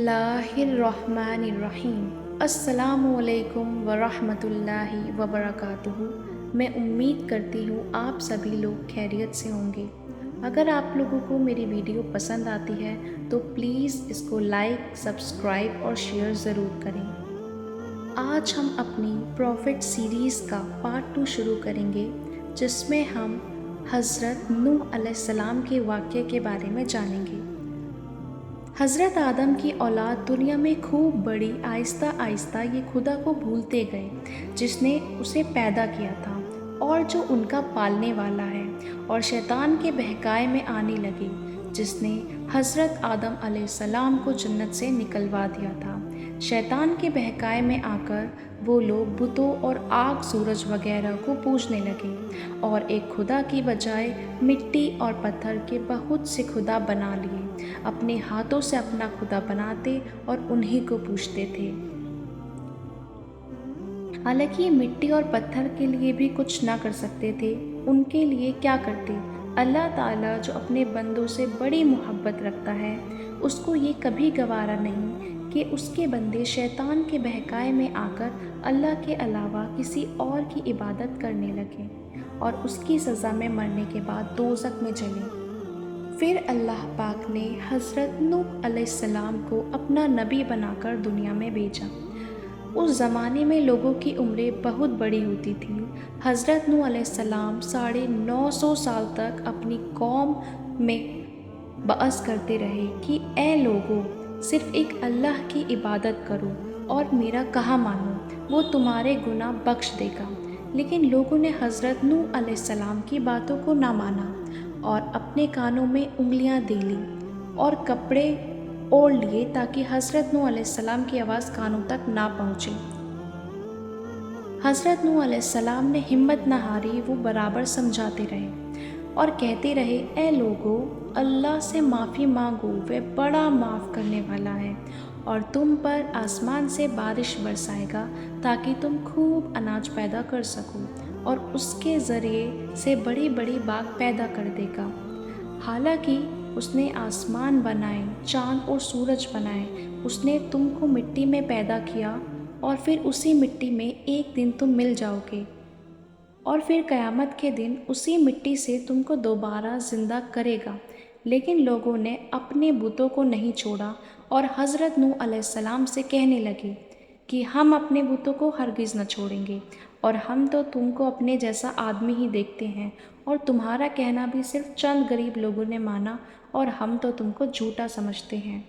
बिस्मिल्लाहिर्रहमानिर्रहीम। अस्सलामु अलैकुम वरहमतुल्लाहि वबरकातुहू। मैं उम्मीद करती हूँ आप सभी लोग खैरियत से होंगे। अगर आप लोगों को मेरी वीडियो पसंद आती है तो प्लीज़ इसको लाइक, सब्सक्राइब और शेयर ज़रूर करें। आज हम अपनी प्रॉफिट सीरीज़ का पार्ट 2 शुरू करेंगे, जिसमें हम हज़रत नूह अलैहिस्सलाम के वाक़ये के बारे में जानेंगे। हज़रत आदम की औलाद दुनिया में खूब बड़ी, आहिस्ता आहिस्ता ये खुदा को भूलते गए जिसने उसे पैदा किया था और जो उनका पालने वाला है, और शैतान के बहकाए में आने लगे जिसने हज़रत आदम अलैहिस्सलाम को जन्नत से निकलवा दिया था। शैतान के बहकाए में आकर वो लोग बुतों और आग, सूरज वगैरह को पूजने लगे और एक खुदा की बजाय मिट्टी और पत्थर के बहुत से खुदा बना लिए। अपने हाथों से अपना खुदा बनाते और उन्हीं को पूजते थे। हालांकि मिट्टी और पत्थर के लिए भी कुछ ना कर सकते थे, उनके लिए क्या करते? अल्लाह ताला जो अपने बंदों से बड़ी मोहब्बत रखता है, उसको ये कभी गवारा नहीं कि उसके बंदे शैतान के बहकाए में आकर अल्लाह के अलावा किसी और की इबादत करने लगे और उसकी सज़ा में मरने के बाद दोज़ख में चले। फिर अल्लाह पाक ने हज़रत नूह अलैहिस्सलाम को अपना नबी बनाकर दुनिया में भेजा। उस ज़माने में लोगों की उम्रें बहुत बड़ी होती थी। हज़रत नूह अलैहिस्सलाम 950 साल तक अपनी कौम में बअस करते रहे कि ए लोगों, सिर्फ़ एक अल्लाह की इबादत करो और मेरा कहा मानो, वो तुम्हारे गुनाह बख्श देगा। लेकिन लोगों ने हज़रत नूह अलैहिस्सलाम की बातों को ना माना और अपने कानों में उंगलियां दे ली और कपड़े ओढ़ लिए ताकि हज़रत नूह अलैहिस्सलाम की आवाज़ कानों तक ना पहुँचे। हज़रत नूह अलैहिस्सलाम ने हिम्मत न हारी, वो बराबर समझाते रहे और कहते रहे, ए लोगों, अल्लाह से माफ़ी मांगो, वह बड़ा माफ़ करने वाला है और तुम पर आसमान से बारिश बरसाएगा ताकि तुम खूब अनाज पैदा कर सको और उसके ज़रिए से बड़ी बड़ी बाग पैदा कर देगा। हालांकि उसने आसमान बनाए, चाँद और सूरज बनाए, उसने तुमको मिट्टी में पैदा किया और फिर उसी मिट्टी में एक दिन तुम मिल जाओगे और फिर क़यामत के दिन उसी मिट्टी से तुमको दोबारा ज़िंदा करेगा। लेकिन लोगों ने अपने बुतों को नहीं छोड़ा और हज़रत नूह अलैहिस्सलाम से कहने लगे कि हम अपने बुतों को हरगिज़ न छोड़ेंगे और हम तो तुमको अपने जैसा आदमी ही देखते हैं और तुम्हारा कहना भी सिर्फ चंद गरीब लोगों ने माना और हम तो तुमको झूठा समझते हैं।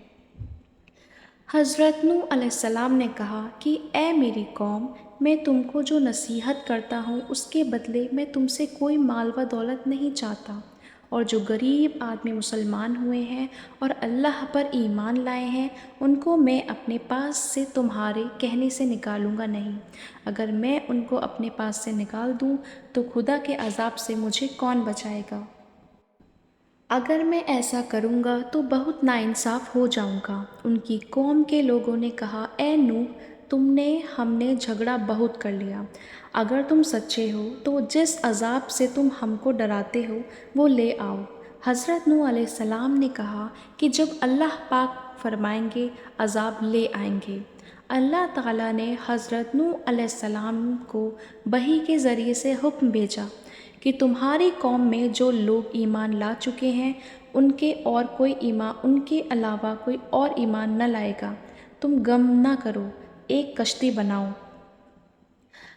हज़रत नूह अलैहिस्सलाम ने कहा कि ए मेरी कौम, मैं तुमको जो नसीहत करता हूँ उसके बदले मैं तुमसे कोई माल व दौलत नहीं चाहता, और जो गरीब आदमी मुसलमान हुए हैं और अल्लाह पर ईमान लाए हैं उनको मैं अपने पास से तुम्हारे कहने से निकालूंगा नहीं। अगर मैं उनको अपने पास से निकाल दूँ तो खुदा के अज़ाब से मुझे कौन बचाएगा? अगर मैं ऐसा करूँगा तो बहुत नाइंसाफ़ हो जाऊँगा। उनकी कौम के लोगों ने कहा, ए नूह, तुमने हमने झगड़ा बहुत कर लिया। अगर तुम सच्चे हो तो जिस अज़ाब से तुम हमको डराते हो वो ले आओ। हज़रत नूह अलैहिस्सलाम ने कहा कि जब अल्लाह पाक फरमाएंगे अज़ाब ले आएंगे। अल्लाह ताला ने हज़रत नूह अलैहिस्सलाम को वही के ज़रिए से हुक्म भेजा कि तुम्हारी कौम में जो लोग ईमान ला चुके हैं उनके अलावा कोई और ईमान न लाएगा। तुम गम ना करो, एक कश्ती बनाओ।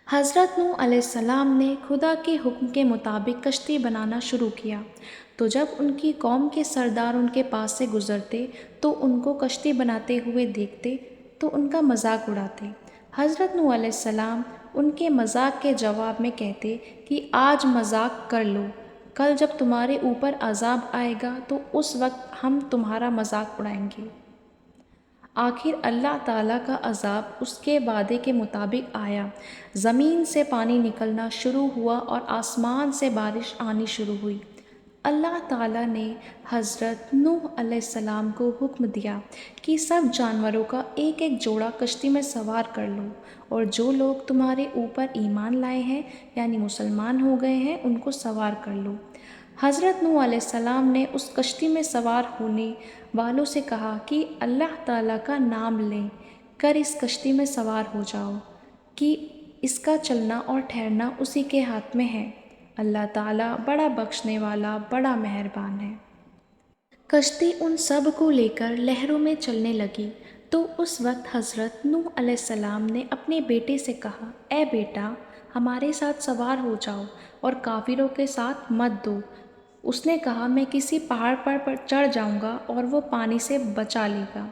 हज़रत नूह अलैहिस्सलाम ने खुदा के हुक्म के मुताबिक कश्ती बनाना शुरू किया। तो जब उनकी कौम के सरदार उनके पास से गुज़रते तो उनको कश्ती बनाते हुए देखते तो उनका मजाक उड़ाते। हज़रत नूह अलैहिस्सलाम उनके मजाक के जवाब में कहते कि आज मजाक कर लो, कल जब तुम्हारे ऊपर अज़ाब आएगा तो उस वक्त हम तुम्हारा मजाक उड़ाएंगे। आखिर अल्लाह ताला का अज़ाब उसके वादे के मुताबिक आया। ज़मीन से पानी निकलना शुरू हुआ और आसमान से बारिश आनी शुरू हुई। अल्लाह ताला ने हज़रत नूह अलैहिस्सलाम को हुक्म दिया कि सब जानवरों का एक एक जोड़ा कश्ती में सवार कर लो और जो लोग तुम्हारे ऊपर ईमान लाए हैं यानी मुसलमान हो गए हैं उनको सवार कर लो। حضرت نوح علیہ السلام نے اس کشتی میں سوار ہونے والوں سے کہا کہ اللہ تعالیٰ کا نام لے کر اس کشتی میں سوار ہو جاؤ کہ اس کا چلنا اور ٹھہرنا اسی کے ہاتھ میں ہے۔ اللہ تعالیٰ بڑا بخشنے والا، بڑا مہربان ہے۔ کشتی ان سب کو لے کر لہروں میں چلنے لگی تو اس وقت حضرت نوح علیہ السلام نے اپنے بیٹے سے کہا، اے بیٹا، ہمارے ساتھ سوار ہو جاؤ اور کافروں کے ساتھ مت دو۔ اس نے کہا، میں کسی پہاڑ پر چڑھ جاؤں گا اور وہ پانی سے بچا لے گا۔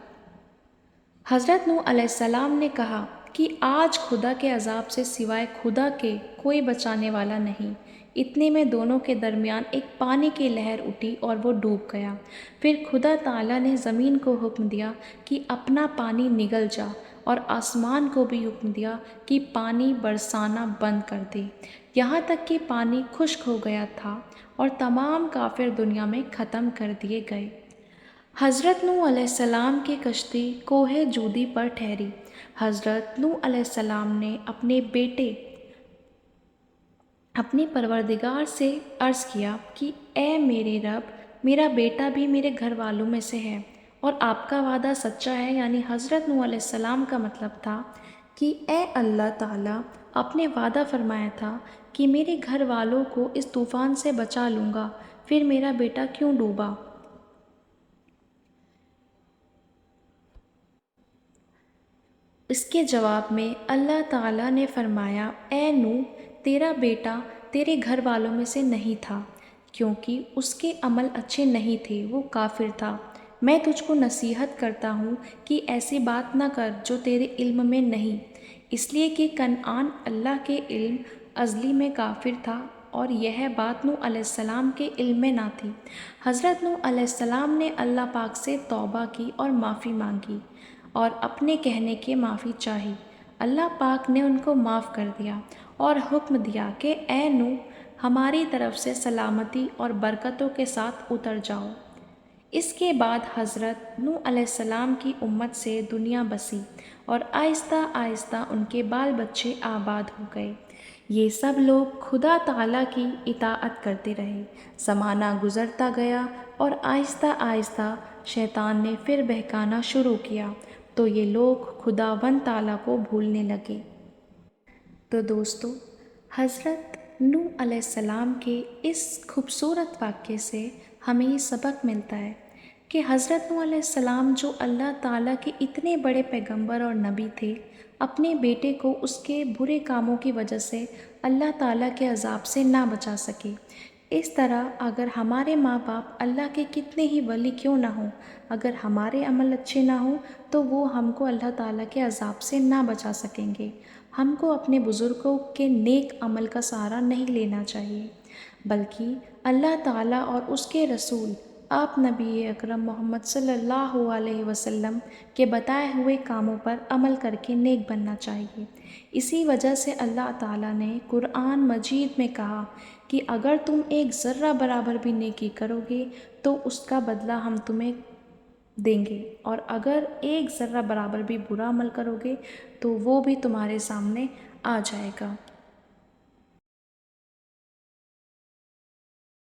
حضرت نوح علیہ السلام نے کہا کہ آج خدا کے عذاب سے سوائے خدا کے کوئی بچانے والا نہیں۔ اتنے میں دونوں کے درمیان ایک پانی کی لہر اٹھی اور وہ ڈوب گیا۔ پھر خدا تعالیٰ نے زمین کو حکم دیا کہ اپنا پانی نگل جا، اور آسمان کو بھی حکم دیا کہ پانی برسانا بند کر دے، یہاں تک کہ پانی خشک ہو گیا تھا اور تمام کافر دنیا میں ختم کر دیے گئے۔ حضرت نوح علیہ السلام کی کشتی کوہ جودی پر ٹھہری۔ حضرت نوح علیہ السلام نے اپنے پروردگار سے عرض کیا کہ اے میرے رب، میرا بیٹا بھی میرے گھر والوں میں سے ہے اور آپ کا وعدہ سچا ہے۔ یعنی حضرت نوح علیہ السلام کا مطلب تھا کہ اے اللہ تعالیٰ، آپ نے وعدہ فرمایا تھا کہ میرے گھر والوں کو اس طوفان سے بچا لوں گا، پھر میرا بیٹا کیوں ڈوبا؟ اس کے جواب میں اللہ تعالیٰ نے فرمایا، اے نوح، تیرا بیٹا تیرے گھر والوں میں سے نہیں تھا، کیونکہ اس کے عمل اچھے نہیں تھے، وہ کافر تھا۔ میں تجھ کو نصیحت کرتا ہوں کہ ایسی بات نہ کر جو تیرے علم میں نہیں، اس لیے کہ کنعان اللہ کے علم ازلی میں کافر تھا اور یہ بات نوح علیہ السلام کے علم میں نہ تھی۔ حضرت نوح علیہ السلام نے اللہ پاک سے توبہ کی اور معافی مانگی اور اپنے کہنے کی معافی چاہی۔ اللہ پاک نے ان کو معاف کر دیا اور حکم دیا کہ اے نوح، ہماری طرف سے سلامتی اور برکتوں کے ساتھ اتر جاؤ۔ اس کے بعد حضرت نوح علیہ السلام کی امت سے دنیا بسی اور آہستہ آہستہ ان کے بال بچے آباد ہو گئے۔ یہ سب لوگ خدا تعالیٰ کی اطاعت کرتے رہے۔ زمانہ گزرتا گیا اور آہستہ آہستہ شیطان نے پھر بہکانا شروع کیا تو یہ لوگ خداوند تعالیٰ کو بھولنے لگے۔ تو دوستو، حضرت نوح علیہ السلام کے اس خوبصورت واقعے سے ہمیں یہ سبق ملتا ہے کہ حضرت نوح علیہ السلام، جو اللہ تعالیٰ کے اتنے بڑے پیغمبر اور نبی تھے، اپنے بیٹے کو اس کے برے کاموں کی وجہ سے اللہ تعالیٰ کے عذاب سے نہ بچا سکے۔ اس طرح اگر ہمارے ماں باپ اللہ کے کتنے ہی ولی کیوں نہ ہوں، اگر ہمارے عمل اچھے نہ ہوں تو وہ ہم کو اللہ تعالیٰ کے عذاب سے نہ بچا سکیں گے۔ ہم کو اپنے بزرگوں کے نیک عمل کا سہارا نہیں لینا چاہیے، بلکہ اللہ تعالیٰ اور اس کے رسول آپ نبی اکرم محمد صلی اللہ علیہ وسلم کے بتائے ہوئے کاموں پر عمل کر کے نیک بننا چاہیے۔ اسی وجہ سے اللہ تعالیٰ نے قرآن مجید میں کہا کہ اگر تم ایک ذرہ برابر بھی نیکی کرو گے تو اس کا بدلہ ہم تمہیں دیں گے، اور اگر ایک ذرہ برابر بھی برا عمل کرو گے تو وہ بھی تمہارے سامنے آ جائے گا۔